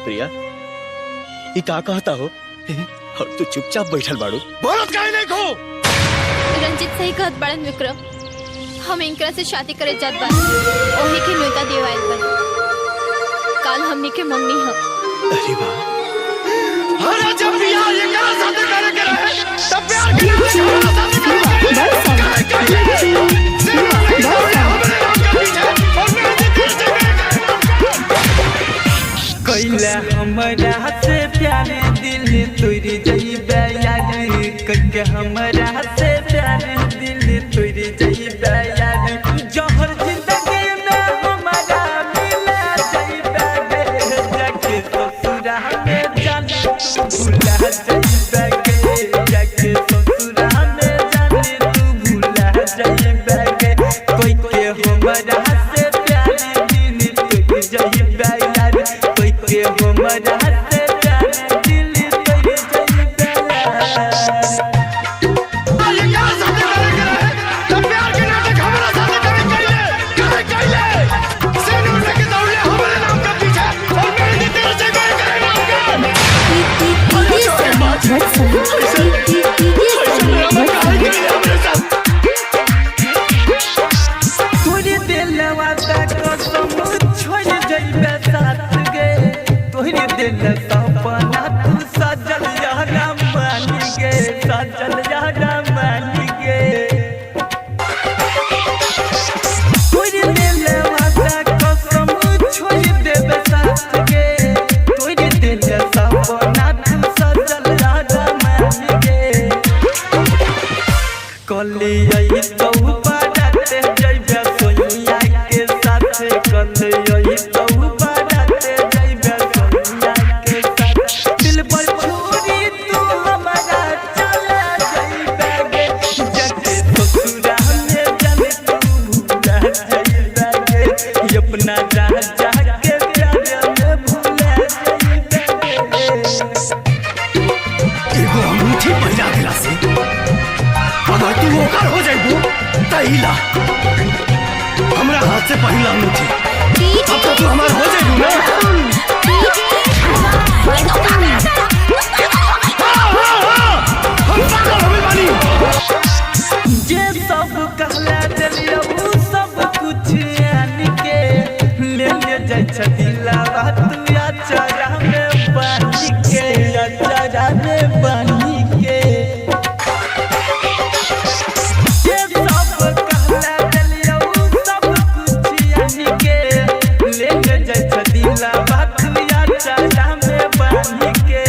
प्रिया ये का कहता हो और तू चुपचाप बैठल बाड़ू बोलत काहे नहीं खो। रंजित सही कहत बाड़न विक्रम, हम इनकरा से शादी करे जात बानी, ओही के न्योता देवाइल बानी। काल हमनी के मंगनी ह। अरे वाह, अरे जब बियाह ये करा शादी करे के रहे तब प्यार के नाम से हमारा शादी कैला हमरा से प्यारे दिल तोरी जइबे यार, कके हमरा से प्यारे दिल तोरी जइबे यार, जहर जिंदगी में हमारा मिला जइबे गे, जाके ससुरा में जाने तू भूला जइबे गे, जाके ससुरा में जाने तू भूला जइबे गे, कोई के हमरा से प्यारे दिल तोरी जइबे यार, कोई के हमरा से प्यारे दिल तोरी जइबे यार। तोरे दिलवा तक कसम छोड़ जइबे साथ गे, तोरे दिल सपना तू सजल यारा मान गे, सजल यारा मान गे, तोरे दिलवा तक कसम छोड़ देबे साथ गे, तोरे दिल सपना तू सजल यारा मान गे, कली आई तो बाराते जइबे सोनिया के साथ, कली आई तो बाराते जइबे सोनिया के साथ, दिल पर छोड़ी तू हमारा चला जइबे गे, जाके ससुरा में जाने तू भूला जइबे गे, अपना राजा के प्यार में भूला जइबे गे। एगो अंगूठी पहिरा दिला से अगर तू ओकर हो जाइबू तइला हमरा हाथ से पहिला अंगूठी अब तो तू हमार हो जाइबू ना। हम पागल होवे बानी। जे सब कहला दिलिया उ सब कुछ आन के ले ले जाय छदिलावा तू अचारा में बानी के, अचारा में बानी के, जे सब कहला दिलिया उ सब कुछ आन के ले ले जाय छदिलावा तू अचारा में बानी के,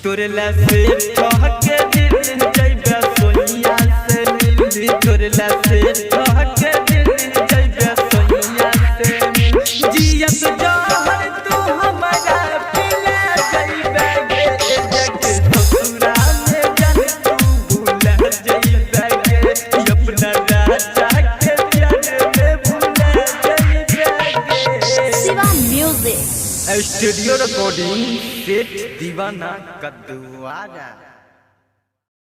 तोरे ला से ठहके दिल जइबे सोनिया से मिली, तोरे ला से ठहके दिल जइबे सोनिया से मिली, जियत जहर तू हमारा पिला जइबे गे, जाके ससुरा में जाने तू भूला जइबे गे, अपना राजा के प्यार में भूला जइबे गे। शिवा म्यूजिक स्टूडियो रिकॉर्डिंग सेठ दीवाना कद्दुआरा।